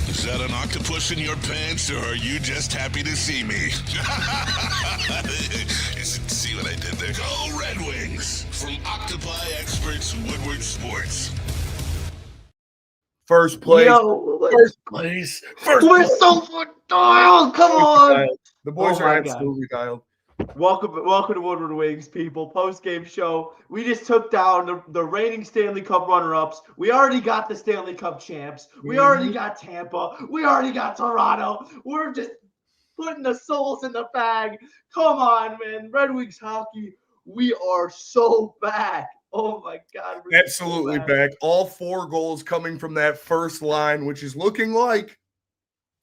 Is that an octopus in your pants, or are you just happy to see me? See what I did there? Go Red Wings! From Octopi Experts Woodward Sports. First place. Yo, First place. we're so dialed. Come on. The boys Oh are my absolutely dialed. Welcome to Woodward Wings, people. Post-game show. We just took down the reigning Stanley Cup runner-ups. We already got the Stanley Cup champs. We already got Tampa. We already got Toronto. We're just putting the souls in the bag. Come on, man. Red Wings hockey. We are so back. Oh my God. Absolutely so back. All 4 goals coming from that first line, which is looking like,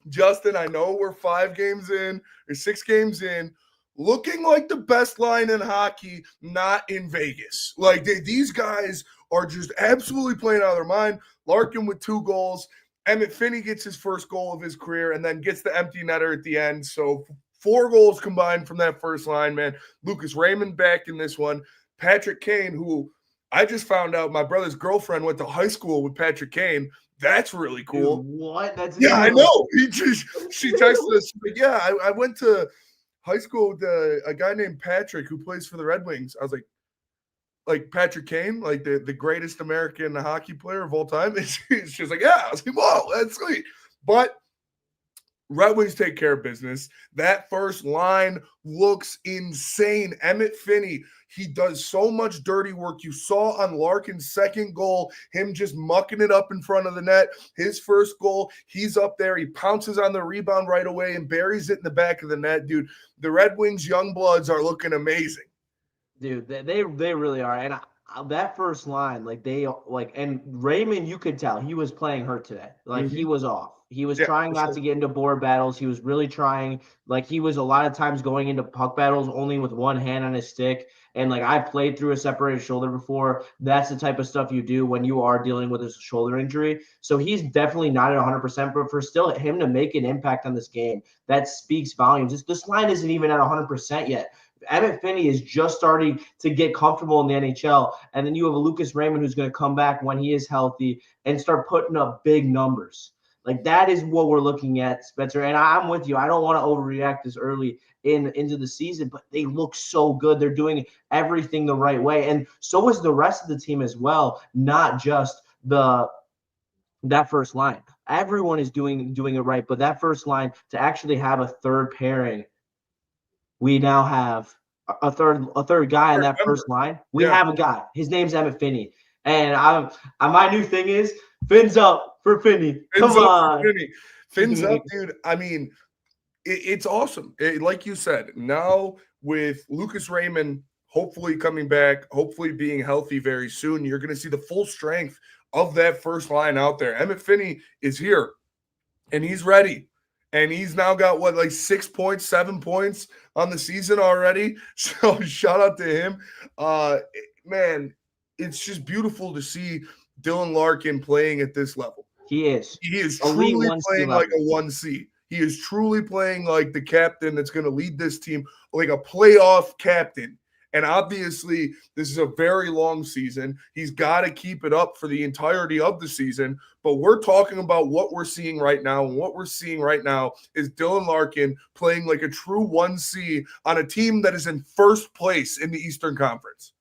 Justin, I know we're 5 games in or 6 games in, looking like the best line in hockey, not in Vegas. Like these guys are just absolutely playing out of their mind. Larkin with 2 goals. Emmitt Finnie gets his first goal of his career and then gets the empty netter at the end. So 4 goals combined from that first line, man. Lucas Raymond back in this one. Patrick Kane, who I just found out my brother's girlfriend went to high school with Patrick Kane. That's really cool. Dude, what? That's I know. She texted us. Yeah, I went to high school with a guy named Patrick who plays for the Red Wings. I was like Patrick Kane, like the greatest American hockey player of all time. And she was like, yeah. I was like, whoa, that's sweet. But Red Wings take care of business. That first line looks insane. Emmitt Finnie, he does so much dirty work. You saw on Larkin's second goal, him just mucking it up in front of the net. His first goal, he's up there. He pounces on the rebound right away and buries it in the back of the net. Dude, the Red Wings young bloods are looking amazing. Dude, they really are. And that first line, and Raymond, you could tell he was playing hurt today. He was off. He was trying not to get into board battles. He was really trying. He was a lot of times going into puck battles only with one hand on his stick. And I played through a separated shoulder before. That's the type of stuff you do when you are dealing with a shoulder injury. So he's definitely not at 100%. But for still him to make an impact on this game, that speaks volumes. This line isn't even at 100% yet. Emmitt Finnie is just starting to get comfortable in the NHL. And then you have a Lucas Raymond who's going to come back when he is healthy and start putting up big numbers. That is what we're looking at, Spencer. And I'm with you. I don't want to overreact this early into the season, but they look so good. They're doing everything the right way. And so is the rest of the team as well, not just that first line. Everyone is doing it right. But that first line, to actually have a third pairing, we now have a third guy on that first line. We have a guy. His name's Emmitt Finnie. And my new thing is fins up for Finnie. Come on. Fins up, dude. I mean, it's awesome. Like you said, now with Lucas Raymond hopefully coming back, hopefully being healthy very soon, you're going to see the full strength of that first line out there. Emmitt Finnie is here, and he's ready. And he's now got 6 points, 7 points on the season already. So shout out to him. Man, it's just beautiful to see Dylan Larkin playing at this level. He is. He is truly playing like a 1C. He is truly playing like the captain that's going to lead this team, like a playoff captain. And obviously, this is a very long season. He's got to keep it up for the entirety of the season. But we're talking about what we're seeing right now. And what we're seeing right now is Dylan Larkin playing like a true 1C on a team that is in first place in the Eastern Conference.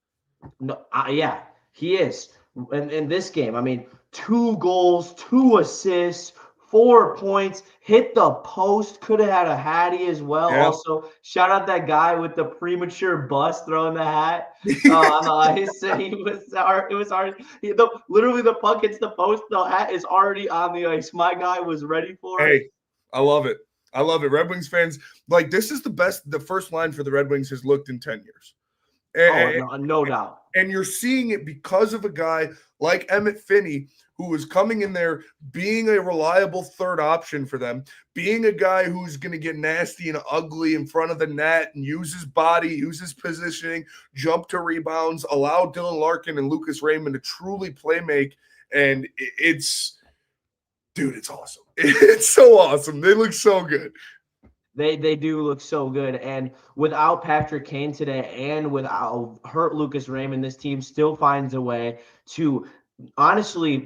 No, yeah, he is. And in this game, I mean, 2 goals, 2 assists, 4 points, hit the post, could have had a hattie as well. Yeah. Also, shout out that guy with the premature bust throwing the hat on the ice. It was already literally the puck hits the post, the hat is already on the ice. My guy was ready for it. Hey, I love it. I love it. Red Wings fans, this is the first line for the Red Wings has looked in 10 years. No doubt. And you're seeing it because of a guy like Emmitt Finnie, who is coming in there, being a reliable third option for them, being a guy who's going to get nasty and ugly in front of the net and use his body, use his positioning, jump to rebounds, allow Dylan Larkin and Lucas Raymond to truly play make. And it's awesome. It's so awesome. They look so good. They do look so good. And without Patrick Kane today and without hurt Lucas Raymond, this team still finds a way to honestly,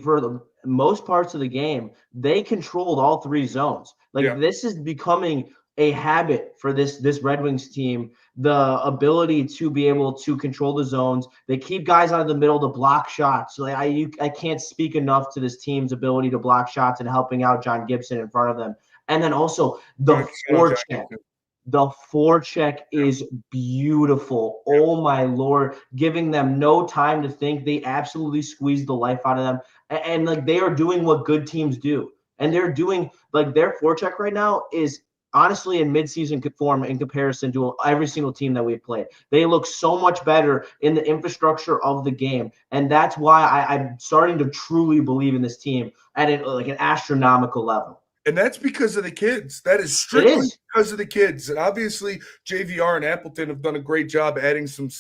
most parts of the game, they controlled all three zones. Like this is becoming a habit for this Red Wings team, the ability to be able to control the zones. They keep guys out of the middle to block shots. So I can't speak enough to this team's ability to block shots and helping out John Gibson in front of them. And then also the forecheck. The forecheck is beautiful. Oh my Lord, giving them no time to think. They absolutely squeezed the life out of them. And like they are doing what good teams do. And they're doing like their forecheck right now is honestly in midseason form in comparison to every single team that we've played. They look so much better in the infrastructure of the game. And that's why I'm starting to truly believe in this team at like an astronomical level. And that's because of the kids. That is strictly because of the kids. And obviously, JVR and Appleton have done a great job adding some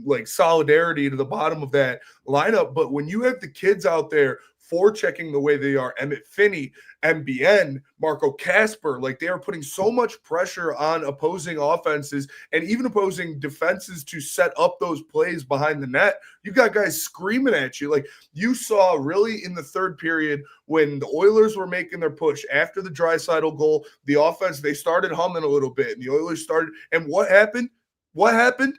like solidarity to the bottom of that lineup. But when you have the kids out there forechecking the way they are, Emmitt Finnie, MBN, Marco Kasper, like they are putting so much pressure on opposing offenses and even opposing defenses to set up those plays behind the net. You got guys screaming at you. Like you saw really in the third period when the Oilers were making their push after the Draisaitl goal, the offense, they started humming a little bit and the Oilers started. And what happened? What happened?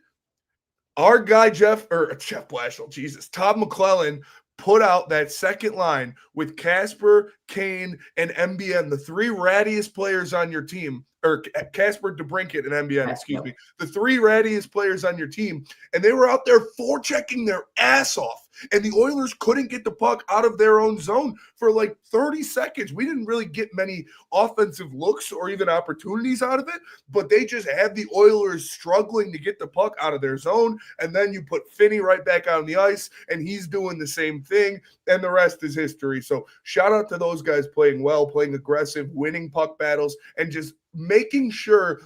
Our guy, Jeff Blashill, Todd McClellan put out that second line with Kasper, Kane, and MBN, the three rattiest players on your team, or Kasper, DeBrincat, and MBN, excuse me, the three rattiest players on your team, and they were out there forechecking their ass off. And the Oilers couldn't get the puck out of their own zone for like 30 seconds. We didn't really get many offensive looks or even opportunities out of it, but they just had the Oilers struggling to get the puck out of their zone. And then you put Finnie right back on the ice, and he's doing the same thing, and the rest is history. So shout out to those guys playing well, playing aggressive, winning puck battles, and just making sure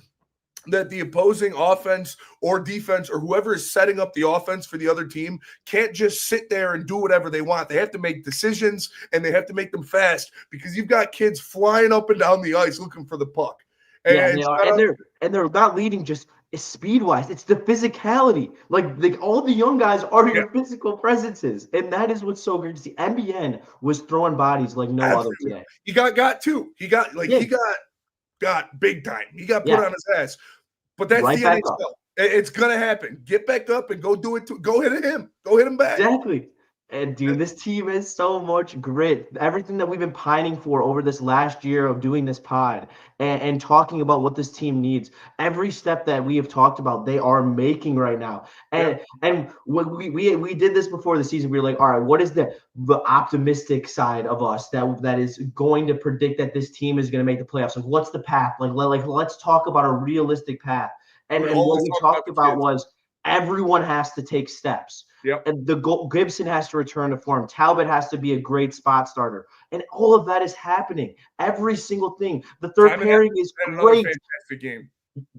that the opposing offense or defense or whoever is setting up the offense for the other team can't just sit there and do whatever they want. They have to make decisions, and they have to make them fast because you've got kids flying up and down the ice looking for the puck. And they're not leading just speed-wise. It's the physicality. Like all the young guys are your physical presences, and that is what's so great to see. MBN was throwing bodies like no other today. He got too. He got big time. He got put on his ass. But that's right, the NHL. It's gonna happen. Get back up and go do it. Go hit him. Go hit him back. Exactly. And dude, this team has so much grit. Everything that we've been pining for over this last year of doing this pod and talking about what this team needs. Every step that we have talked about, they are making right now. And when we did this before the season, we were like, all right, what is the optimistic side of us that is going to predict that this team is going to make the playoffs? Like, what's the path? Like let's talk about a realistic path. And what we talked about was everyone has to take steps. Yep. And Gibson has to return to form. Talbot has to be a great spot starter. And all of that is happening. Every single thing. The third pairing is great. Fantastic game.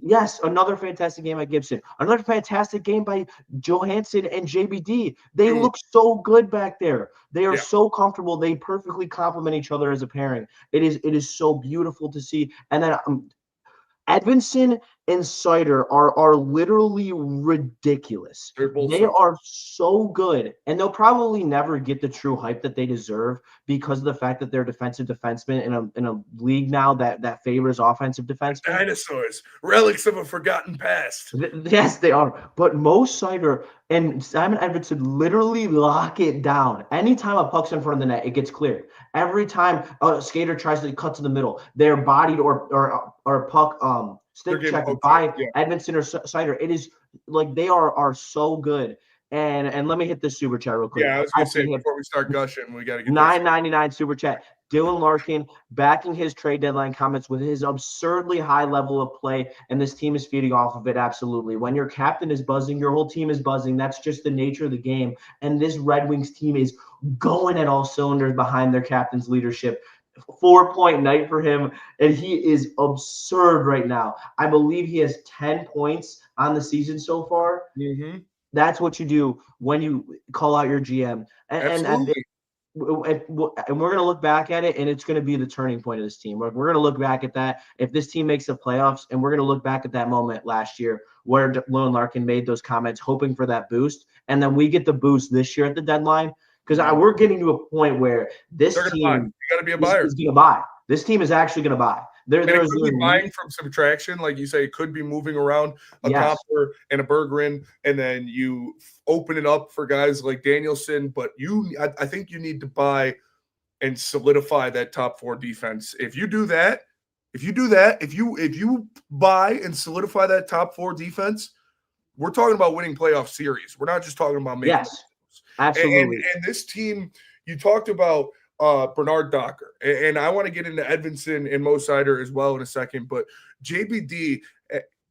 Yes, another fantastic game by Gibson. Another fantastic game by Johansson and JBD. They look so good back there. They are so comfortable. They perfectly complement each other as a pairing. It is so beautiful to see. And then Edmondson and Cider are literally ridiculous. They are so good, and they'll probably never get the true hype that they deserve because of the fact that they're defensive defensemen in a league now that favors offensive defensemen. Dinosaurs, relics of a forgotten past. Yes, they are. But Mo Cider and Simon Edmondson literally lock it down. Anytime a puck's in front of the net, it gets cleared. Every time a skater tries to cut to the middle, they're bodied or a puck stick checked by Edmondson or Cider. It is like they are so good. And let me hit this super chat real quick. Yeah, I was going to say before we start gushing, we got to get $9.99 super chat. Dylan Larkin backing his trade deadline comments with his absurdly high level of play, and this team is feeding off of it. Absolutely. When your captain is buzzing, your whole team is buzzing. That's just the nature of the game. And this Red Wings team is going at all cylinders behind their captain's leadership. 4-point night for him, and he is absurd right now. I believe he has 10 points on the season so far. Mm-hmm. That's what you do when you call out your GM. And we're going to look back at it, and it's going to be the turning point of this team. We're going to look back at that. If this team makes the playoffs, and we're going to look back at that moment last year where Dylan Larkin made those comments, hoping for that boost, and then we get the boost this year at the deadline. because we're getting to a point where this They're gonna team buy. You got to be a buyer. is going to buy. This team is actually going to buy. It could be buying from subtraction, like you say. It could be moving around a Kompler and a Berggren, and then you open it up for guys like Danielson. But I think you need to buy and solidify that top 4 defense. If you buy and solidify that top 4 defense, we're talking about winning playoff series. We're not just talking about making. Yes, absolutely. And this team, you talked about Bernard Docker, and I want to get into Edmondson and Mo Sider as well in a second. But JBD,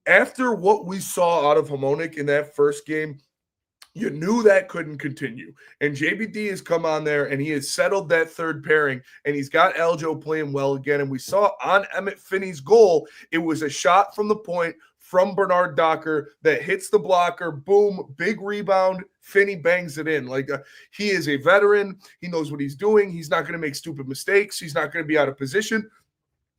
after what we saw out of Hamonic in that first game, you knew that couldn't continue. And JBD has come on there and he has settled that third pairing, and he's got Aljo playing well again. And we saw on Emmitt Finnie's goal, it was a shot from the point from Bernard Docker that hits the blocker, boom, big rebound, Finnie bangs it in. He is a veteran. He knows what he's doing. He's not going to make stupid mistakes. He's not going to be out of position.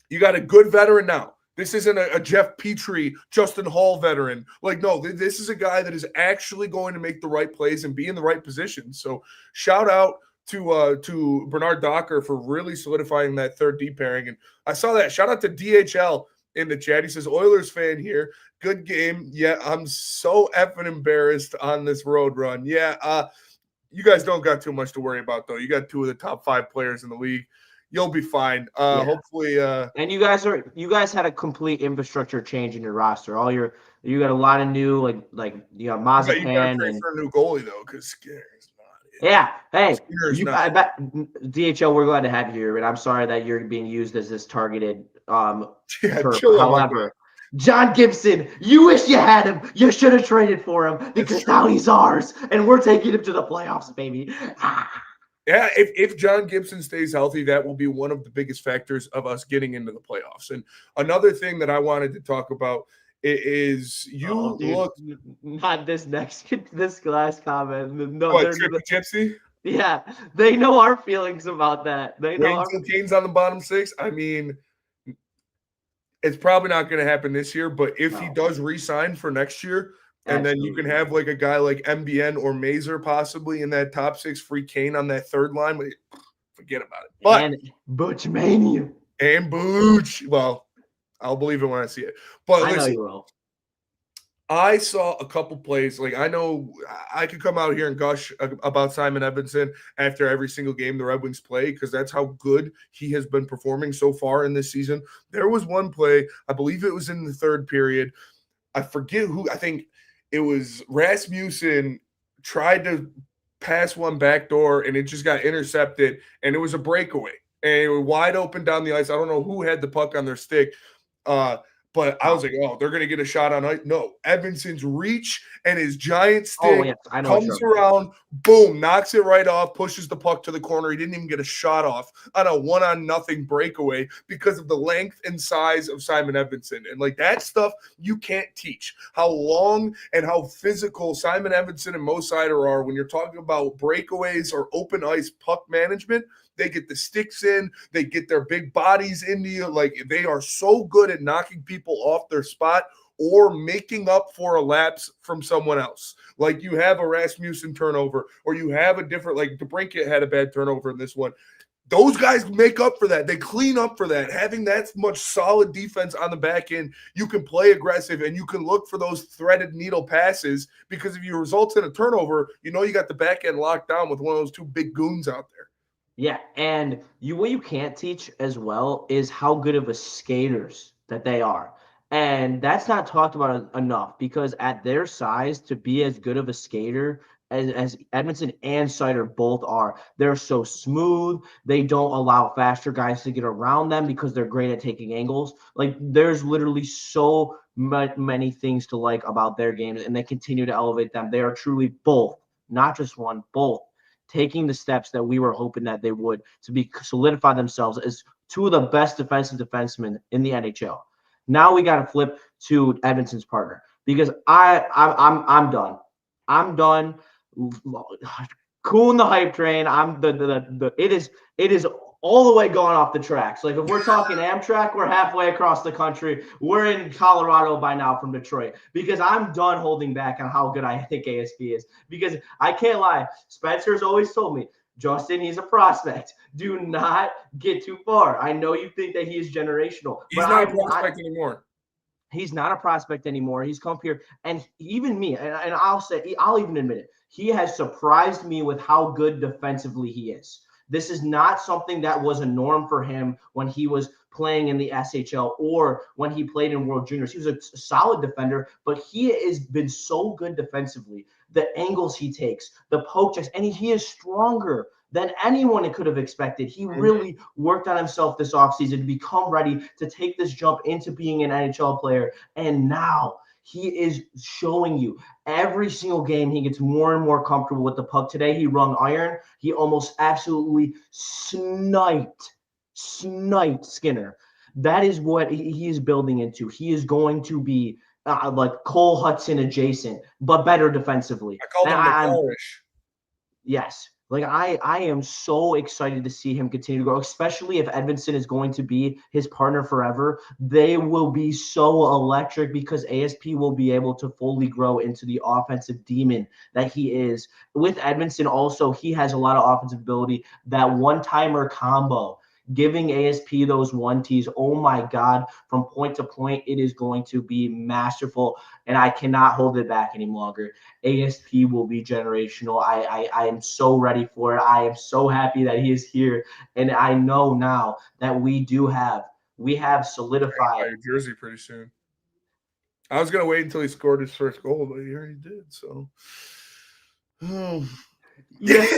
You got a good veteran now. This isn't a Jeff Petrie, Justin Hall veteran. No, this is a guy that is actually going to make the right plays and be in the right position. So shout out to Bernard Docker for really solidifying that third D pairing. And I saw that. Shout out to DHL in the chat. He says, Oilers fan here. Good game. Yeah, I'm so effing embarrassed on this road run. Yeah, you guys don't got too much to worry about, though. You got 2 of the top 5 players in the league. You'll be fine. Hopefully. And you guys had a complete infrastructure change in your roster. You got a lot of new Mazepan. You got to trade for a new goalie though, because Skinner's not. Yeah. Hey, I bet DHL. We're glad to have you here, and I'm sorry that you're being used as this targeted. However, John Gibson, you wish you had him. You should have traded for him because now he's ours, and we're taking him to the playoffs, baby. Yeah, if John Gibson stays healthy, that will be one of the biggest factors of us getting into the playoffs. And another thing that I wanted to talk about is look not this last comment. No, Gypsy. Yeah, they know our feelings about that. They know Kane's on the bottom 6. I mean, it's probably not going to happen this year, but if he does re-sign for next year. And then you can have a guy like MBN or Mazer possibly in that top 6, free Kane on that third line. But forget about it. But and Butch Mania. And Booch. Well, I'll believe it when I see it. But I know you will. I saw a couple plays. I know I could come out here and gush about Simon Edmondson after every single game the Red Wings play because that's how good he has been performing so far in this season. There was one play, I believe it was in the third period. I forget who. I think it was Rasmussen tried to pass one backdoor, and it just got intercepted, and it was a breakaway. And it was wide open down the ice. I don't know who had the puck on their stick, but I was like, oh, they're going to get a shot on ice. No, Edmondson's reach and his giant stick comes around, boom, knocks it right off, pushes the puck to the corner. He didn't even get a shot off on a 1-0 breakaway because of the length and size of Simon Edmondson. And that stuff you can't teach. How long and how physical Simon Edmondson and Mo Sider are when you're talking about breakaways or open ice puck management. They get the sticks in. They get their big bodies into you. They are so good at knocking people off their spot or making up for a lapse from someone else. You have a Rasmussen turnover or you have a different, DeBrincat had a bad turnover in this one. Those guys make up for that. They clean up for that. Having that much solid defense on the back end, you can play aggressive and you can look for those threaded needle passes because if you result in a turnover, you got the back end locked down with one of those 2 big goons out there. Yeah, and what you can't teach as well is how good of a skaters that they are. And that's not talked about enough because at their size, to be as good of a skater as Edmondson and Sider both are, they're so smooth. They don't allow faster guys to get around them because they're great at taking angles. There's literally so many things to like about their games, and they continue to elevate them. They are truly both, not just one, both taking the steps that we were hoping that they would to solidify themselves as 2 of the best defensive defensemen in the NHL. Now we got to flip to Edmonton's partner because I'm done. I'm done cooling the hype train. It is all the way going off the tracks. If we're talking Amtrak, we're halfway across the country. We're in Colorado by now from Detroit because I'm done holding back on how good I think ASB is because I can't lie. Spencer's always told me Justin, he's a prospect. Do not get too far. I know you think that he is generational. He's not a prospect anymore. He's not a prospect anymore. He's come here, and even me, and I'll even admit it. He has surprised me with how good defensively he is. This is not something that was a norm for him when he was playing in the SHL or when he played in World Juniors. He was a solid defender, but he has been so good defensively. The angles he takes, the poke checks, and he is stronger than anyone could have expected. He really worked on himself this offseason to become ready to take this jump into being an NHL player. And now he is showing you every single game he gets more and more comfortable with the puck. Today he rung iron. He almost absolutely sniped Skinner. That is what he is building into. He is going to be like Cole Hudson adjacent, but better defensively. I call him McCorish. Yes. Like I am so excited to see him continue to grow, especially if Edvinsson is going to be his partner forever. They will be so electric because ASP will be able to fully grow into the offensive demon that he is. With Edvinsson also, he has a lot of offensive ability. That one-timer combo, giving ASP those 1-Ts, oh my God, from point to point, it is going to be masterful, and I cannot hold it back any longer. ASP will be generational. I am so ready for it. I am so happy that he is here, and I know now that we have solidified your jersey pretty soon. I was gonna wait until he scored his first goal, but he already did. So, yes.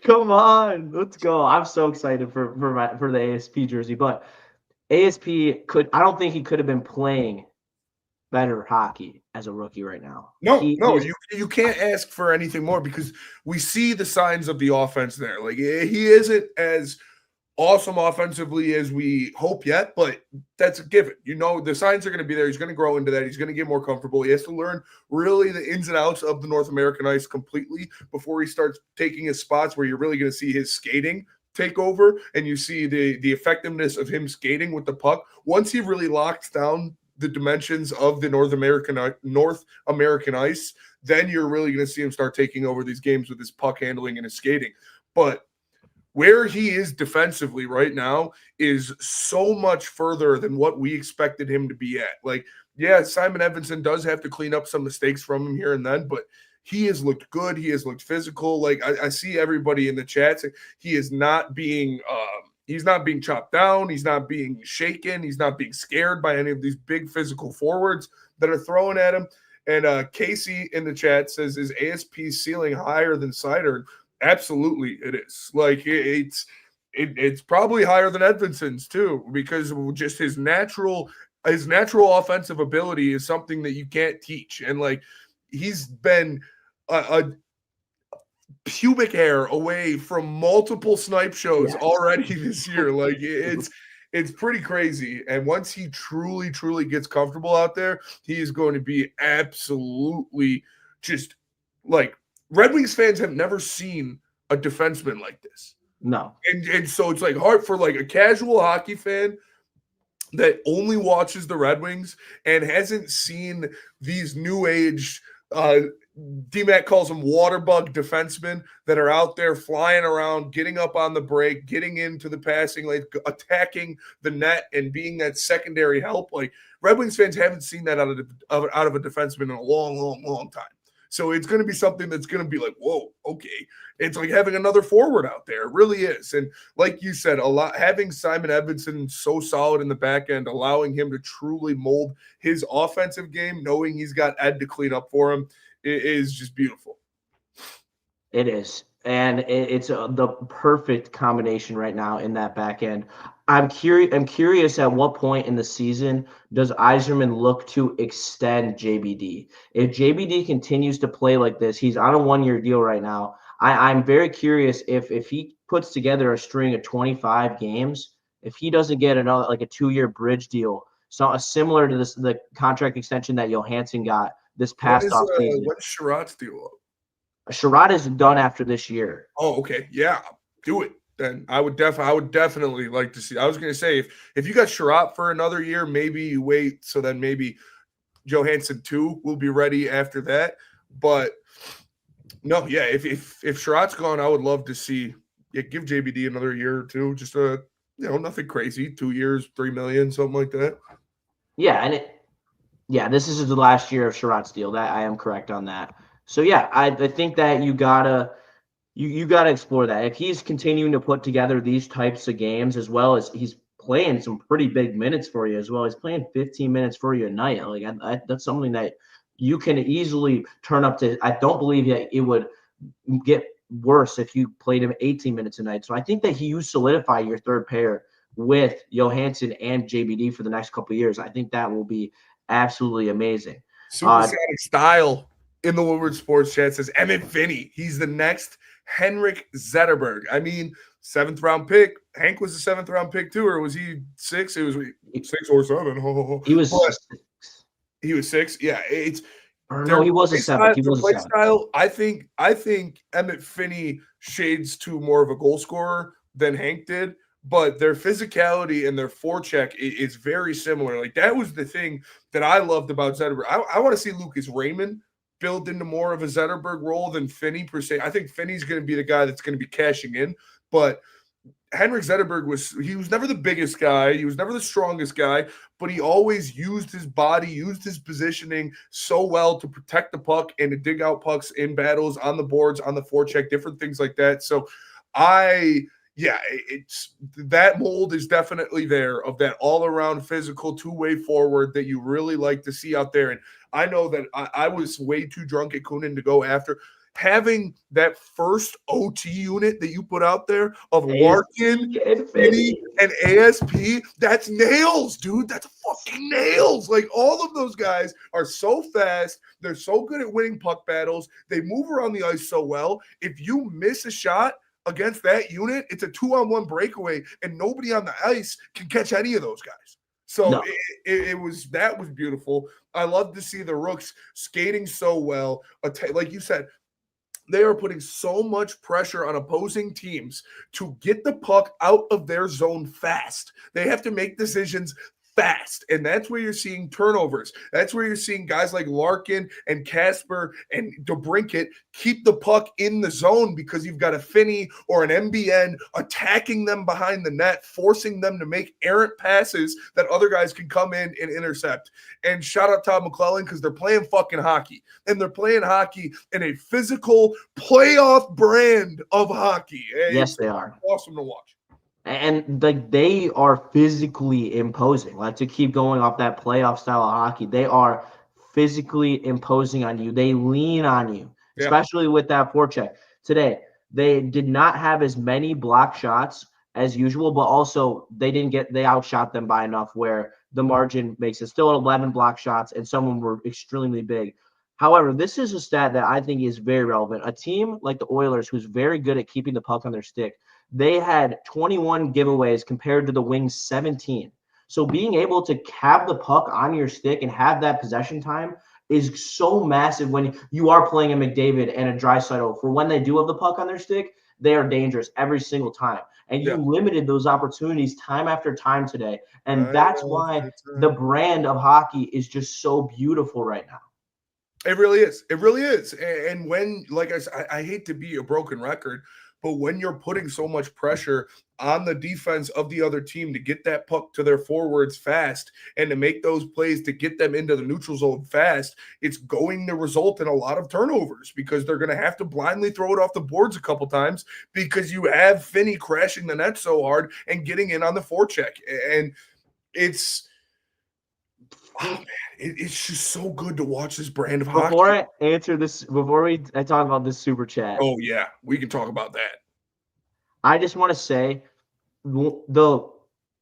Come on, let's go. I'm so excited for the ASP jersey, but ASP I don't think he could have been playing better hockey as a rookie right now. You can't ask for anything more because we see the signs of the offense there. Like he isn't as awesome offensively as we hope yet, but that's a given. You know, the signs are going to be there. He's going to grow into that. He's going to get more comfortable. He has to learn really the ins and outs of the North American ice completely before he starts taking his spots where you're really going to see his skating take over and you see the effectiveness of him skating with the puck. Once he really locks down the dimensions of the North American ice, then you're really going to see him start taking over these games with his puck handling and his skating. But where he is defensively right now is so much further than what we expected him to be at. Like, yeah, Simon Edvinsson does have to clean up some mistakes from him here and then, but he has looked good. He has looked physical. Like I see everybody in the chat saying he is not being chopped down. He's not being shaken. He's not being scared by any of these big physical forwards that are throwing at him. And Casey in the chat says, is ASP's ceiling higher than Seider? Absolutely, it is. Like it's probably higher than Edvinsson's too, because just his natural offensive ability is something that you can't teach. And like he's been a pubic hair away from multiple snipe shows already this year. Like it's pretty crazy. And once he truly gets comfortable out there, he is going to be absolutely just like Red Wings fans have never seen a defenseman like this. No. And so it's like hard for like a casual hockey fan that only watches the Red Wings and hasn't seen these new age DMAC calls them water bug defensemen that are out there flying around, getting up on the break, getting into the passing lane, attacking the net and being that secondary help. Like Red Wings fans haven't seen that out of a defenseman in a long time. So it's going to be something that's going to be like, whoa, okay. It's like having another forward out there. It really is. And like you said, having Simon Edvinsson so solid in the back end, allowing him to truly mold his offensive game, knowing he's got Ed to clean up for him, it is just beautiful. It is. And it's the perfect combination right now in that back end. I'm curious at what point in the season does Yzerman look to extend JBD? If JBD continues to play like this, he's on a 1-year deal right now. I'm very curious if he puts together a string of 25 games, if he doesn't get another like a 2-year bridge deal, so similar to the contract extension that Johansson got this past offseason. What's Sherrod's deal up? Sherrod is done after this year. Oh, okay. Yeah, do it. Then I would definitely like to see. I was going to say if you got Sherrod for another year, maybe you wait. So then maybe Johansson 2 will be ready after that. But No, yeah. If Sherrod's gone, I would love to see give JBD another year or two. Just nothing crazy. 2 years, 3 million, something like that. Yeah, this is the last year of Sherrod's deal. That I am correct on that. So yeah, I think that you gotta explore that. If he's continuing to put together these types of games, as well as he's playing some pretty big minutes for you as well. He's playing 15 minutes for you a night. Like that's something that you can easily turn up to. I don't believe it would get worse if you played him 18 minutes a night. So I think that you solidify your third pair with Johansson and JBD for the next couple of years. I think that will be absolutely amazing. Supersonic style in the Woodward Sports Chat says Emmitt Finnie. He's the next Henrik Zetterberg. I mean, 7th round pick. Hank was a 7th round pick too, or was he 6? It was 6 or 7. He was 6. He was 6. Yeah, no, he was a 7. He was a 7. Style, I think Emmitt Finnie shades to more of a goal scorer than Hank did, but their physicality and their forecheck is very similar. Like that was the thing that I loved about Zetterberg. I want to see Lucas Raymond build into more of a Zetterberg role than Finnie per se. I think Finnie's going to be the guy that's going to be cashing in, but Henrik Zetterberg was never the biggest guy. He was never the strongest guy, but he always used his body, used his positioning so well to protect the puck and to dig out pucks in battles, on the boards, on the forecheck, different things like that. So it's that mold is definitely there of that all-around physical two-way forward that you really like to see out there. And I know that I was way too drunk at Kunin to go after. Having that first OT unit that you put out there of Larkin, Finnie, and ASP, that's nails, dude. That's fucking nails. Like all of those guys are so fast. They're so good at winning puck battles. They move around the ice so well. If you miss a shot against that unit, it's a 2-on-1 breakaway, and nobody on the ice can catch any of those guys. So no. That was beautiful. I love to see the Rooks skating so well. Like you said, they are putting so much pressure on opposing teams to get the puck out of their zone fast. They have to make decisions fast, and that's where you're seeing turnovers. That's where you're seeing guys like Larkin and Kasper and DeBrincat keep the puck in the zone because you've got a Finnie or an MBN attacking them behind the net, forcing them to make errant passes that other guys can come in and intercept. And shout out Todd McClellan because they're playing fucking hockey, and they're playing hockey in a physical playoff brand of hockey. Yes, they are. Awesome to watch. And like they are physically imposing. Like to keep going off that playoff style of hockey, they are physically imposing on you. They lean on you, especially with that forecheck. Today, they did not have as many block shots as usual, but also they outshot them by enough where the margin makes it still 11 block shots, and some of them were extremely big. However, this is a stat that I think is very relevant. A team like the Oilers, who's very good at keeping the puck on their stick, they had 21 giveaways compared to the Wings 17. So being able to have the puck on your stick and have that possession time is so massive when you are playing a McDavid and a Draisaitl. For when they do have the puck on their stick, they are dangerous every single time. And you limited those opportunities time after time today. And that's why the brand of hockey is just so beautiful right now. It really is. It really is. And when, like I said, I hate to be a broken record, but when you're putting so much pressure on the defense of the other team to get that puck to their forwards fast and to make those plays to get them into the neutral zone fast, it's going to result in a lot of turnovers because they're going to have to blindly throw it off the boards a couple times because you have Finnie crashing the net so hard and getting in on the forecheck. And it's – oh, man, it's just so good to watch this brand of hockey. Before I answer this, I talk about this super chat. Oh, yeah, we can talk about that. I just want to say the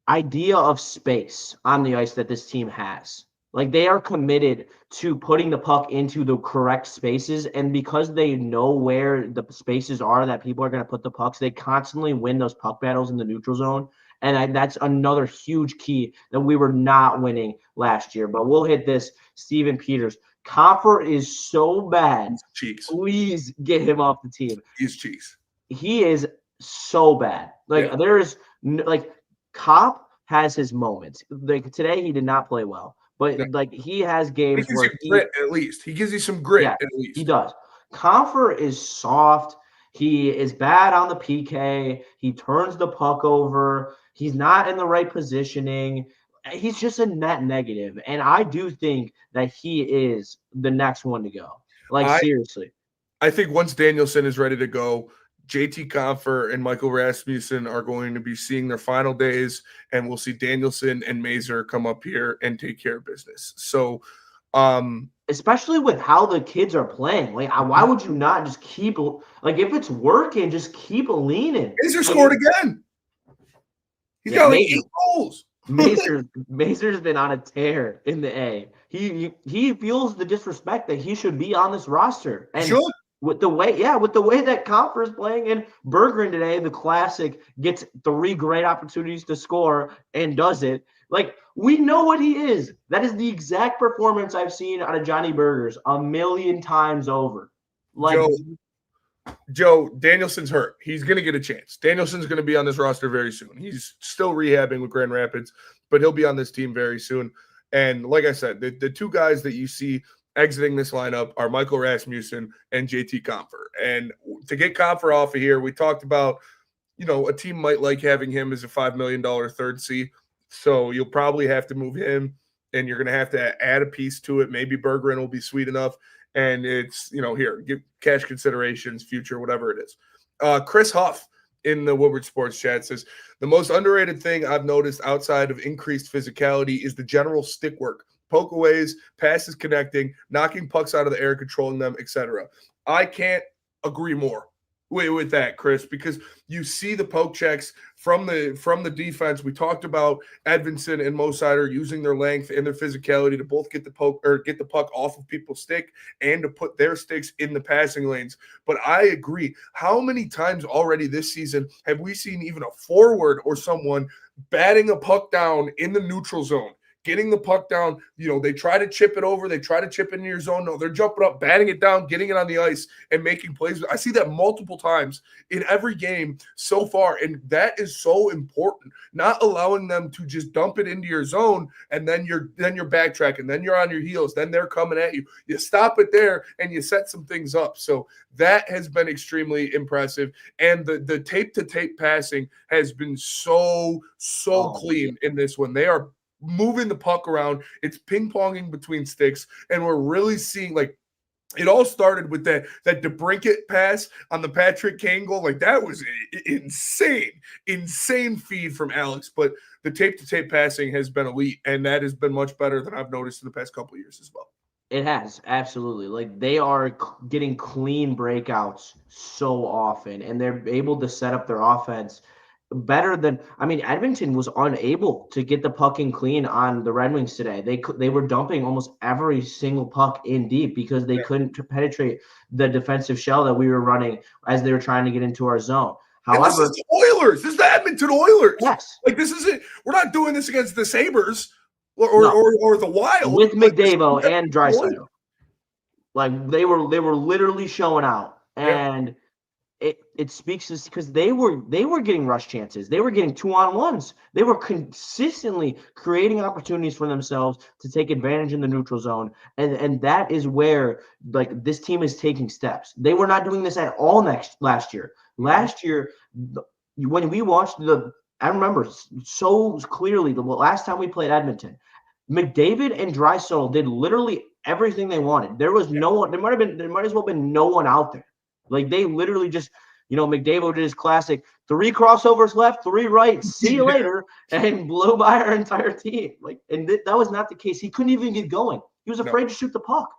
idea of space on the ice that this team has. Like, they are committed to putting the puck into the correct spaces, and because they know where the spaces are that people are going to put the pucks, they constantly win those puck battles in the neutral zone. And that's another huge key that we were not winning last year. But we'll hit this. Steven Peters. Compher is so bad. Cheeks. Please get him off the team. He's cheeks. He is so bad. Cop has his moments. Like today, he did not play well. But like he has games where grit at least. He gives you some grit at least. He does. Confer is soft. He is bad on the PK. He turns the puck over. He's not in the right positioning. He's just a net negative. And I do think that he is the next one to go. Like, seriously. I think once Danielson is ready to go, JT Confer and Michael Rasmussen are going to be seeing their final days, and we'll see Danielson and Mazur come up here and take care of business. So, especially with how the kids are playing, like, why would you not just keep, like, if it's working, just keep leaning? Mazur scored again. He's got like 8 goals. Mazur's been on a tear in the A. He feels the disrespect that he should be on this roster, and with the way that Confer is playing, and Bergeron today, the classic, gets 3 great opportunities to score and does it. Like, we know what he is. That is the exact performance I've seen out of Johnny Burgers 1,000,000 times over. Like, Joe, Danielson's hurt. He's going to get a chance. Danielson's going to be on this roster very soon. He's still rehabbing with Grand Rapids, but he'll be on this team very soon. And like I said, the 2 guys that you see exiting this lineup are Michael Rasmussen and JT Confer. And to get Confer off of here, we talked about, a team might like having him as a $5 million third C. So you'll probably have to move him, and you're going to have to add a piece to it. Maybe Bergeron will be sweet enough. And it's, here, give cash considerations, future, whatever it is. Chris Huff in the Woodward Sports chat says, the most underrated thing I've noticed outside of increased physicality is the general stick work, pokeaways, passes connecting, knocking pucks out of the air, controlling them, etc. I can't agree more with that, Chris, because you see the poke checks from the defense. We talked about Edvinson and Mosider using their length and their physicality to both get the puck off of people's stick and to put their sticks in the passing lanes. But I agree. How many times already this season have we seen even a forward or someone batting a puck down in the neutral zone? Getting the puck down, they try to chip it over. They try to chip it into your zone. No, they're jumping up, batting it down, getting it on the ice, and making plays. I see that multiple times in every game so far, and that is so important. Not allowing them to just dump it into your zone, and then you're backtracking, then you're on your heels, then they're coming at you. You stop it there, and you set some things up. So that has been extremely impressive, and the tape-to-tape passing has been so clean in this one. They are moving the puck around. It's ping-ponging between sticks, and we're really seeing, like, it all started with that DeBrincat pass on the Patrick Kane goal. Like, that was insane feed from Alex, but the tape-to-tape passing has been elite, and that has been much better than I've noticed in the past couple of years as well. It has, absolutely. Like, they are getting clean breakouts so often, and they're able to set up their offense better than, Edmonton was unable to get the puck in clean on the Red Wings today. They were dumping almost every single puck in deep because they couldn't penetrate the defensive shell that we were running as they were trying to get into our zone. However, this is the Oilers. This is the Edmonton Oilers. Yes. Like, this is it. We're not doing this against the Sabres or the Wild. With McDavid and Draisaitl. Like, they were literally showing out. And it speaks to, because they were getting rush chances. They were getting 2-on-1s. They were consistently creating opportunities for themselves to take advantage in the neutral zone. And that is where, like, this team is taking steps. They were not doing this at all last year. Last year, when we watched I remember so clearly the last time we played Edmonton, McDavid and Draisaitl did literally everything they wanted. There was no one. There might as well been no one out there. Like, they literally just, McDavid did his classic 3 crossovers left, 3 right, see you later, and blew by our entire team. Like, and that was not the case. He couldn't even get going. He was afraid to shoot the puck.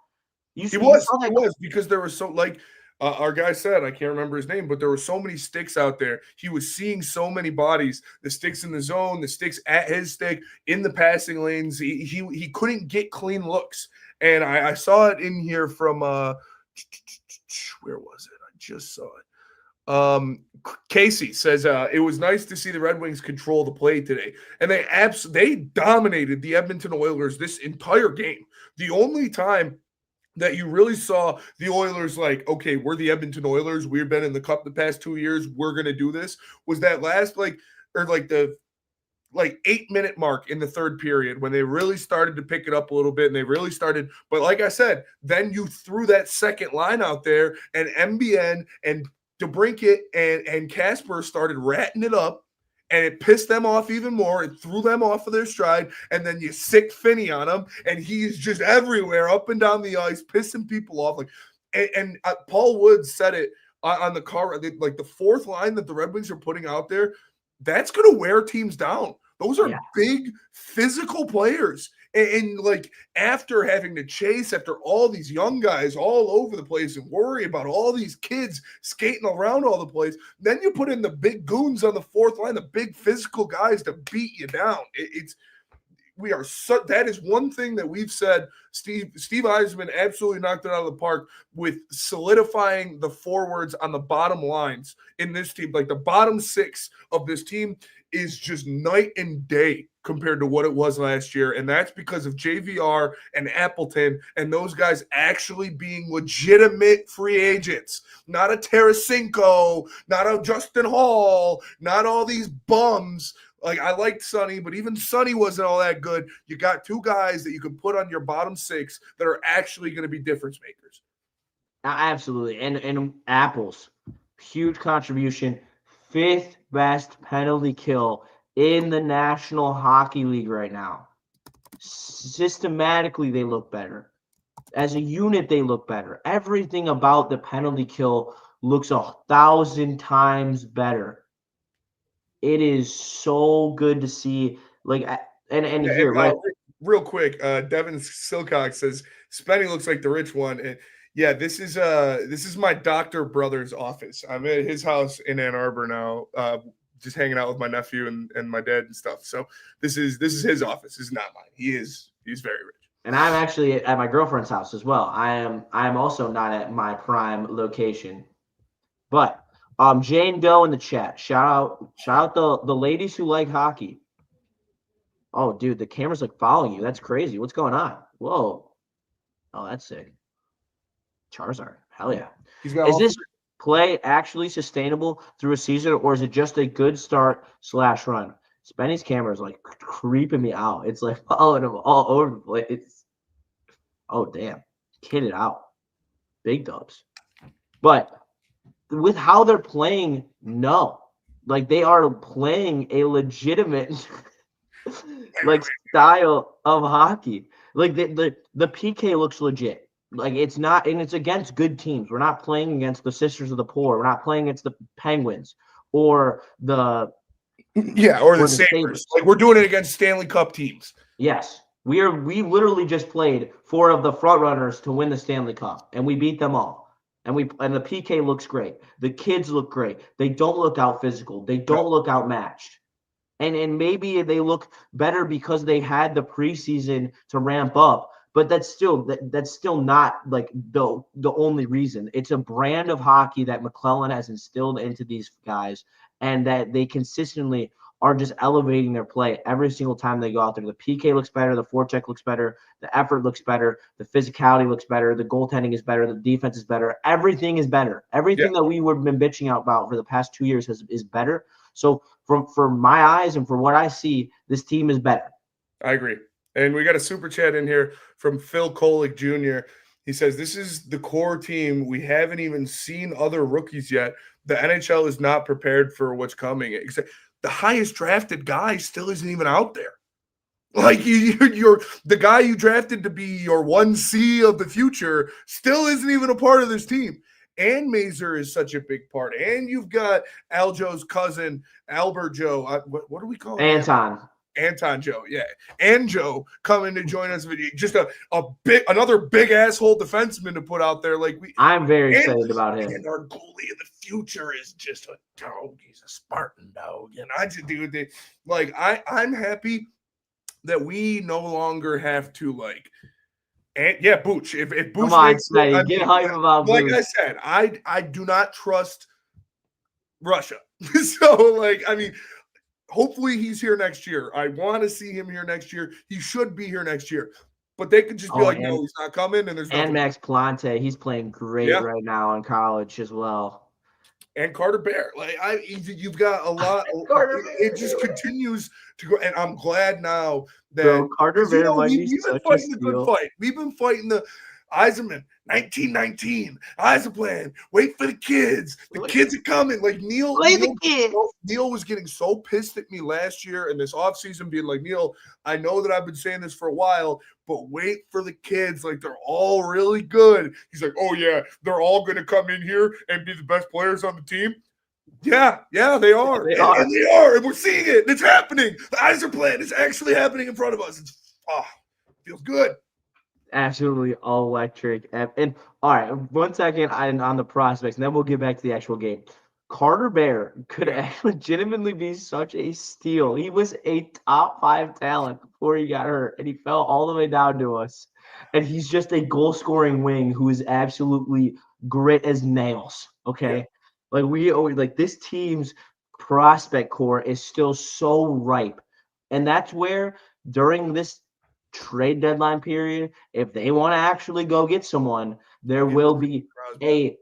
He was because there was so, like, our guy said, I can't remember his name, but there were so many sticks out there. He was seeing so many bodies, the sticks in the zone, the sticks at his stick, in the passing lanes. He couldn't get clean looks. And I saw it in here from where was it? I just saw it. Casey says it was nice to see the Red Wings control the play today, and they dominated the Edmonton Oilers this entire game. The only time that you really saw the Oilers like, okay, we're the Edmonton Oilers, we've been in the cup the past 2 years, we're gonna do this, was that last the like 8-minute mark in the third period when they really started to pick it up a little bit and they really started. But like I said, then you threw that second line out there and MBN and DeBrincat and Casper started ratting it up. And it pissed them off even more. It threw them off of their stride. And then you sick Finnie on him, and he's just everywhere, up and down the ice, pissing people off. Like, and Paul Woods said it on the car, like the fourth line that the Red Wings are putting out there, that's going to wear teams down. Those are big physical players. And like after having to chase after all these young guys all over the place and worry about all these kids skating around all the place, then you put in the big goons on the fourth line, the big physical guys to beat you down. That is one thing that we've said. Steve Yzerman absolutely knocked it out of the park with solidifying the forwards on the bottom lines in this team. Like the bottom six of this team is just night and day compared to what it was last year. And that's because of JVR and Appleton and those guys actually being legitimate free agents, not a Tarasenko, not a Justin Hall, not all these bums. Like, I liked Sonny, but even Sonny wasn't all that good. You got two guys that you can put on your bottom six that are actually going to be difference makers. Absolutely. And Apples, huge contribution. 5th best penalty kill in the National Hockey League right now. Systematically, they look better. As a unit, they look better. Everything about the penalty kill looks 1,000 times better. It is so good to see. Like, and here, right? Real quick, Devin Silcox says Spenny looks like the rich one. And yeah, this is my doctor brother's office. I'm at his house in Ann Arbor now, just hanging out with my nephew and my dad and stuff. So this is his office. This is not mine. He's very rich. And I'm actually at my girlfriend's house as well. I'm also not at my prime location, but. Jane Doe in the chat. Shout out the ladies who like hockey. Oh, dude, the camera's like following you. That's crazy. What's going on? Whoa. Oh, that's sick. Charizard. Hell yeah. Is this play actually sustainable through a season, or is it just a good start / run? Spenny's camera is like creeping me out. It's like following him all over the place. Oh, damn. Kid it out. Big dubs. But with how they're playing, no. Like, they are playing a legitimate like style of hockey. Like the PK looks legit. Like, it's not, and it's against good teams. We're not playing against the Sisters of the Poor. We're not playing against the Penguins or the Sabres. Like, we're doing it against Stanley Cup teams. Yes. We literally just played 4 of the front runners to win the Stanley Cup, and we beat them all. And the PK looks great. The kids look great. They don't look out physical. They don't look outmatched. And maybe they look better because they had the preseason to ramp up. But that's still not like the only reason. It's a brand of hockey that McClellan has instilled into these guys, and that they consistently are just elevating their play every single time they go out there. The PK looks better, the forecheck looks better, the effort looks better, the physicality looks better, the goaltending is better, the defense is better. Everything is better. Everything that we have been bitching out about for the past 2 years is better. So for my eyes and for what I see, this team is better. I agree. And we got a super chat in here from Phil Kolick Jr. He says, this is the core team. We haven't even seen other rookies yet. The NHL is not prepared for what's coming. Except the highest drafted guy still isn't even out there. Like, you're the guy you drafted to be your 1C of the future still isn't even a part of this team. And Mazur is such a big part. And you've got Aljo's cousin, Albert Joe. What do we call him? Anton Joe, yeah. And Joe coming to join us. Just another big asshole defenseman to put out there. I'm very excited about him. And our goalie of the future is just a dog. He's a Spartan dog. And I just do it. Like, I'm happy that we no longer have to Booch. If Booch makes it, get hype about Booch. Booch. Like I said, I do not trust Russia. So hopefully he's here next year. I want to see him here next year. He should be here next year. But they could just be no, he's not coming. And there's Max Plante, he's playing great right now in college as well. and Carter Bear. Like you've got a lot. It just continues to go, and I'm glad now that Bro, Carter Bear might be we've been such a fighting a good steal. fight. We've been fighting the Eisenman 1919 Eisenplan. Wait for the kids. The kids are coming. Like Neil was getting so pissed at me last year and this offseason, being like, Neil, I know that I've been saying this for a while, but wait for the kids. Like, they're all really good. He's like, oh, yeah, they're all going to come in here and be the best players on the team. Yeah, they are. And they are. And we're seeing it. It's happening. The Eiser plan is actually happening in front of us. It feels good. Absolutely electric. And all right, 1 second on the prospects, and then we'll get back to the actual game. Carter Bear could legitimately be such a steal. He was a top 5 talent before he got hurt, and he fell all the way down to us. And he's just a goal-scoring wing who is absolutely grit as nails. Okay, like we always this team's prospect core is still so ripe, and that's where during this trade deadline period, if they want to actually go get someone, there will be a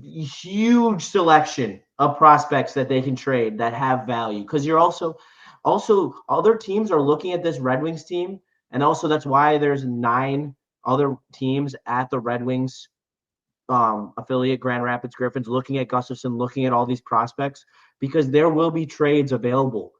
huge selection of prospects that they can trade that have value, because you're also other teams are looking at this Red Wings team, and also that's why there's 9 other teams at the Red Wings affiliate Grand Rapids Griffins looking at Gustafsson, looking at all these prospects, because there will be trades available.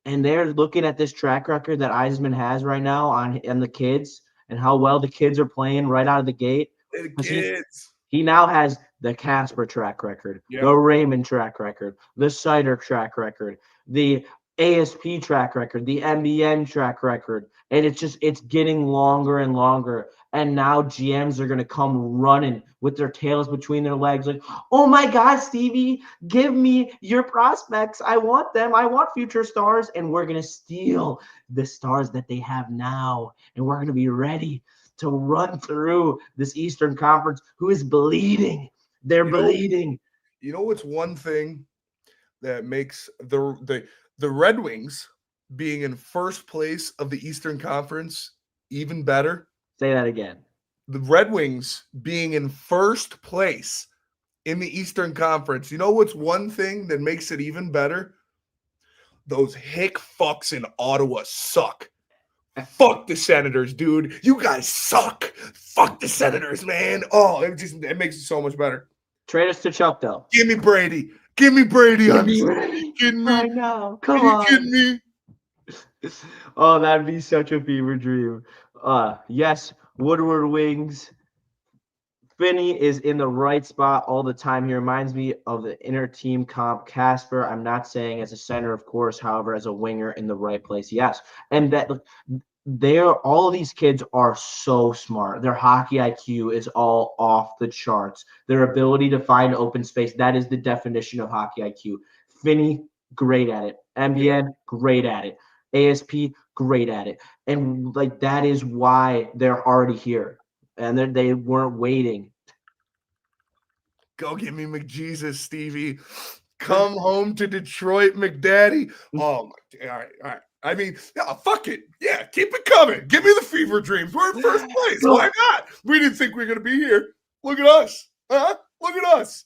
And they're looking at this track record that Eisman has right now on the kids and how well the kids are playing right out of the gate. The kids. He now has the Casper track record, the Raymond track record, the Sider track record, the ASP track record, the MBN track record. And it's getting longer and longer. And now GMs are going to come running with their tails between their legs like, oh my God, Stevie, give me your prospects. I want them. I want future stars. And we're going to steal the stars that they have now. And we're going to be ready to run through this Eastern Conference, who is bleeding. They're bleeding. You know what's one thing that makes the Red Wings being in first place of the Eastern Conference even better? Say that again. The Red Wings being in first place in the Eastern Conference. You know what's one thing that makes it even better? Those hick fucks in Ottawa suck. Fuck the Senators, dude. You guys suck. Fuck the Senators, man. Oh, it makes it so much better. Trade us to Chuck, though. Give me Brady. Give me Brady. Are you kidding me? I know. Come on. Are you kidding me? Oh, that'd be such a fever dream. Yes, Woodward Wings. Finnie is in the right spot all the time. He reminds me of the inner team comp Casper. I'm not saying as a center, of course, however, as a winger in the right place. Yes. And that all of these kids are so smart. Their hockey IQ is all off the charts. Their ability to find open space, that is the definition of hockey IQ. Finnie, great at it. MBN, great at it. ASP, great at it. And that is why they're already here. And they weren't waiting. Go get me McJesus, Stevie. Come home to Detroit, McDaddy. Oh, my. All right. I mean, fuck it. Yeah, keep it coming. Give me the fever dreams. We're in first place. Why not? We didn't think we were going to be here. Look at us. Huh? Look at us.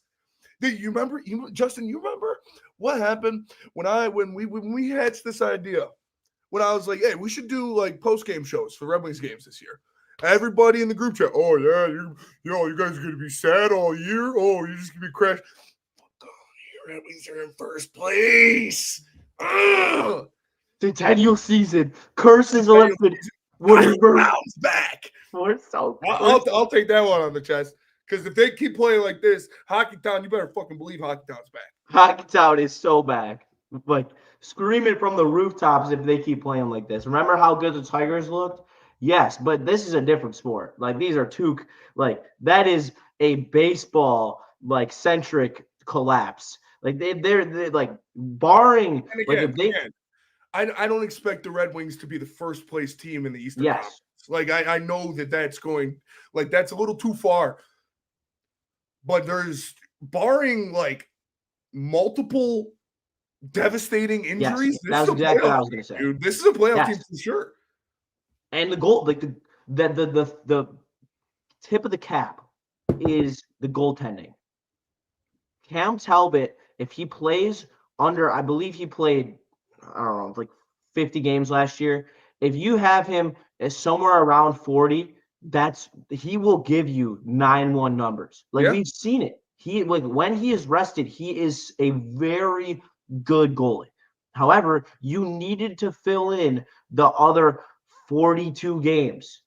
You remember, Justin, you remember what happened when we hatched this idea? When I was like, hey, we should do post-game shows for Red Wings games this year. Everybody in the group chat, oh yeah, you guys are gonna be sad all year. Oh, you're just gonna be crashed. Fuck off, Red Wings are in first place. Centennial season, curses lifted. Brown's back. We're so. I'll take that one on the chest, because if they keep playing like this, Hockey Town, you better fucking believe Hockey Town's back. Hockey Town is so back. Scream it from the rooftops if they keep playing like this. Remember how good the Tigers looked? Yes, but this is a different sport. These are two, that is a baseball, centric collapse. They're barring. And again, I don't expect the Red Wings to be the first place team in the Eastern Conference. I know that's going, that's a little too far. But there's, barring, multiple devastating injuries. Yes, that was exactly what I was going to say. Dude, this is a playoff team for sure. And the goal, the tip of the cap is the goaltending. Cam Talbot if he plays under, I believe he played, I don't know, like 50 games last year. If you have him as somewhere around 40, he will give you 9-1 numbers. Like we've seen it. When he is rested, he is a very good goalie. However, you needed to fill in the other 42 games,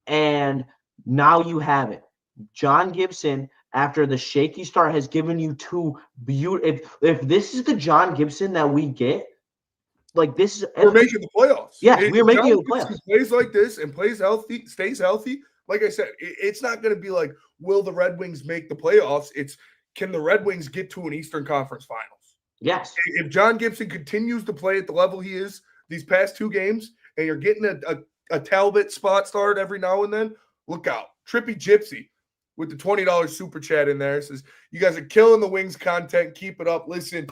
and now you have it. John Gibson, after the shaky start, has given you two beautiful. If this is the John Gibson that we get, like this is, we're making the playoffs. Yes, we're making the playoffs. Gibson plays like this and plays healthy, stays healthy. Like I said, it's not going to be like, will the Red Wings make the playoffs? It's, can the Red Wings get to an Eastern Conference Finals? Yes. If John Gibson continues to play at the level he is these past 2 games, and you're getting a Talbot spot start every now and then, look out. Trippy Gypsy with the $20 super chat in there says, you guys are killing the Wings content. Keep it up. Listen,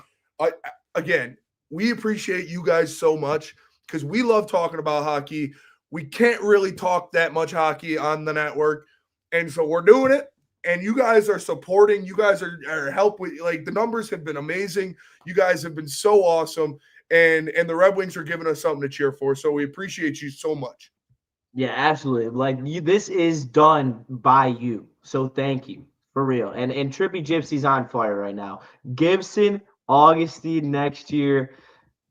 again, we appreciate you guys so much because we love talking about hockey. We can't really talk that much hockey on the network. And so we're doing it. And you guys are supporting. You guys are helping. Like, the numbers have been amazing. You guys have been so awesome. And the Red Wings are giving us something to cheer for. So we appreciate you so much. Yeah, absolutely. Like, this is done by you. So thank you. For real. And Trippy Gypsy's on fire right now. Gibson, Augustine next year.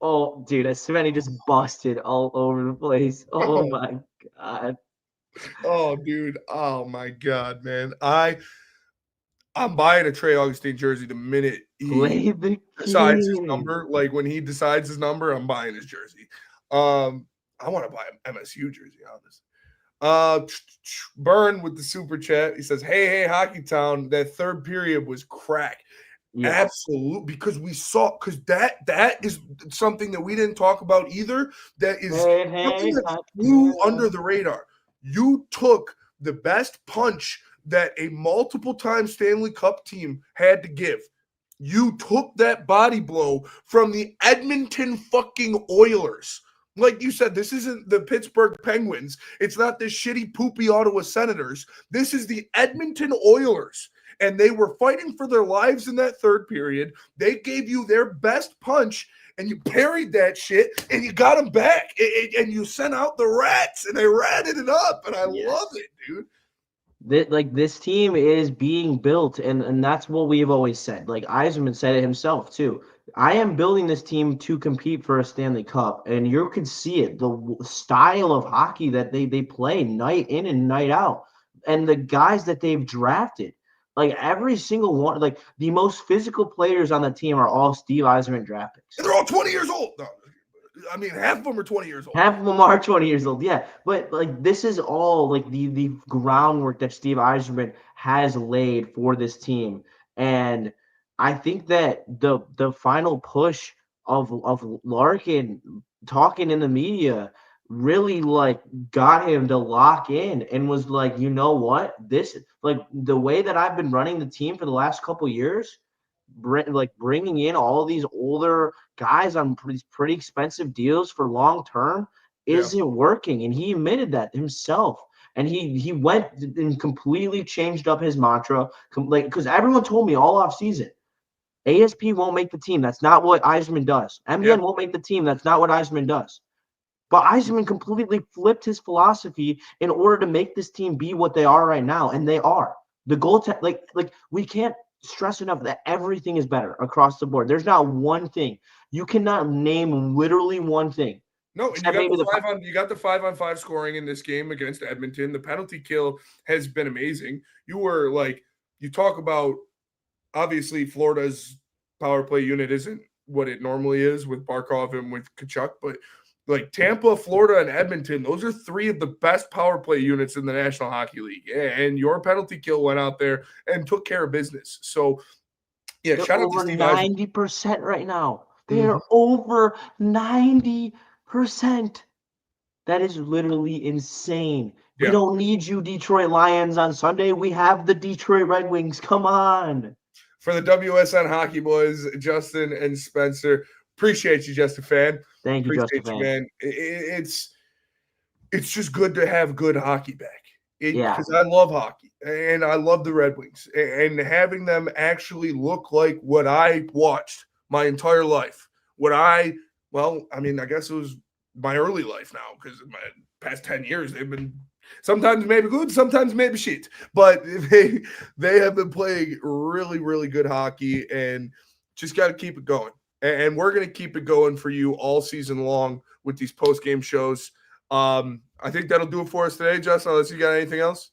Oh, dude, Svenny just busted all over the place. Oh, my God. Oh, dude. Oh, my God, man. I'm buying a Trey Augustine jersey the minute he decides his number. Like, when he decides his number, I'm buying his jersey. I want to buy an MSU jersey, honestly. Burn with the super chat. He says, hey, Hockey Town, that third period was crack. Yeah. Absolutely, because we saw, because that is something that we didn't talk about either. That is something that flew under the radar. You took the best punch that a multiple-time Stanley Cup team had to give. You took that body blow from the Edmonton fucking Oilers. Like you said, this isn't the Pittsburgh Penguins. It's not the shitty, poopy Ottawa Senators. This is the Edmonton Oilers. And they were fighting for their lives in that third period. They gave you their best punch, and you parried that shit, and you got them back. And you sent out the rats, and they ratted it up. And I love it, dude. This team is being built, and that's what we've always said. Like, Yzerman said it himself, too. I am building this team to compete for a Stanley Cup, and you could see it, the style of hockey that they play night in and night out, and the guys that they've drafted. Like, every single one, like, the most physical players on the team are all Steve Yzerman draft picks. And they're all 20 years old. No, I mean, half of them are 20 years old. Half of them are 20 years old, yeah. But, like, this is all, like, the groundwork that Steve Yzerman has laid for this team. And I think that the final push of Larkin talking in the media really, like, got him to lock in and was like, you know what? This, like, the way that I've been running the team for the last couple of years, like, bringing in all these older guys on pretty expensive deals for long term isn't working. And he admitted that himself. And he went and completely changed up his mantra, like, because everyone told me all off season, ASP won't make the team. That's not what Yzerman does. MBN won't make the team. That's not what Yzerman does. But Yzerman completely flipped his philosophy in order to make this team be what they are right now, and they are. The goal, like we can't stress enough that everything is better across the board. There's not one thing. You cannot name literally one thing. No, and you got the 5-on-5 scoring in this game against Edmonton. The penalty kill has been amazing. You talk about, obviously, Florida's power play unit isn't what it normally is with Barkov and with Tkachuk, but like Tampa, Florida, and Edmonton, those are 3 of the best power play units in the National Hockey League. And your penalty kill went out there and took care of business. So, yeah, they're shout out over to Steve 90% right now. They are over 90%. That is literally insane. We don't need you, Detroit Lions, on Sunday. We have the Detroit Red Wings. Come on. For the WSN Hockey Boys, Justin and Spencer. Appreciate you, Justin Fan. Thank you, Justin Fan. Man. It's just good to have good hockey back. Yeah. Because I love hockey and I love the Red Wings, and having them actually look like what I watched my entire life. I guess it was my early life now, because my past 10 years they've been sometimes maybe good, sometimes maybe shit, but they have been playing really, really good hockey, and just got to keep it going. And we're going to keep it going for you all season long with these post-game shows. I think that'll do it for us today, Justin, unless you got anything else.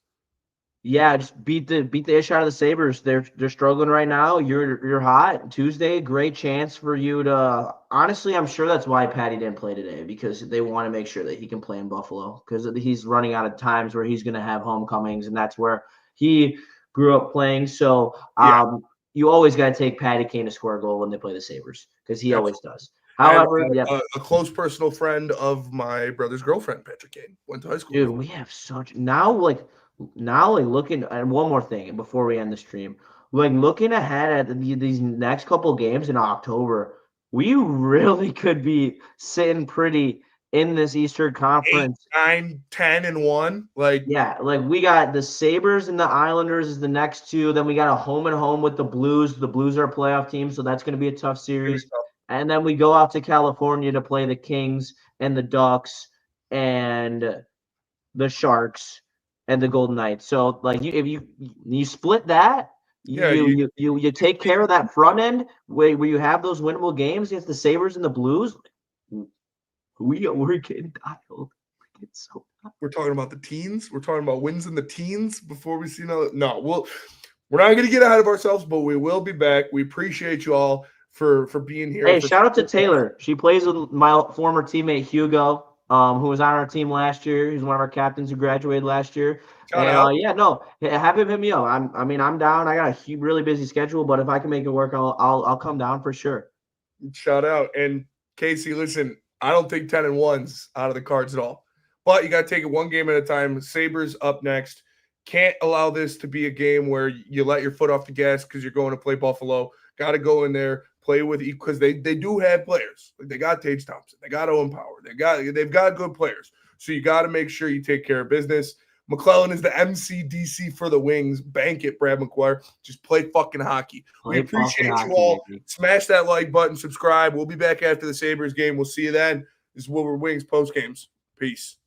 Yeah, just beat the ish out of the Sabres. They're struggling right now. You're hot. Tuesday, great chance for you to. Honestly, I'm sure that's why Patty didn't play today, because they want to make sure that he can play in Buffalo, because he's running out of times where he's going to have homecomings, and that's where he grew up playing. So you always got to take Patty Kane to score a goal when they play the Sabres, because he always does. However, a close personal friend of my brother's girlfriend, Patrick Kane, went to high school. Dude, we have such now looking and one more thing before we end the stream, looking ahead at these next couple games in October, we really could be sitting pretty in this Eastern Conference. 8, 9, 10, and 1. We got the Sabres and the Islanders as the next two. Then we got a home and home with the Blues. The Blues are a playoff team, so that's going to be a tough series. And then we go out to California to play the Kings and the Ducks and the Sharks and the Golden Knights. So if you split that, you take care of that front end where you have those winnable games against the Sabres and the Blues. We're getting dialed. We're talking about the teens. We're talking about wins in the teens before we see we're not going to get ahead of ourselves, but we will be back. We appreciate you all for being here. Hey, shout out to Taylor. She plays with my former teammate Hugo, who was on our team last year. He's one of our captains who graduated last year. Have him hit me up. I'm down. I got a really busy schedule, but if I can make it work, I'll come down for sure. Shout out. And Casey, listen, I don't think 10 and 1's out of the cards at all, but you got to take it one game at a time. Sabres up next. Can't allow this to be a game where you let your foot off the gas because you're going to play Buffalo. Got to go in there, play with, because they do have players. They got Tage Thompson, they got Owen Power, they've got good players. So you got to make sure you take care of business. McClellan is the MCDC for the Wings. Bank it, Brad McGuire. Just play fucking hockey. We appreciate you all. Smash that like button, subscribe. We'll be back after the Sabres game. We'll see you then. This is Woodward Wings post games. Peace.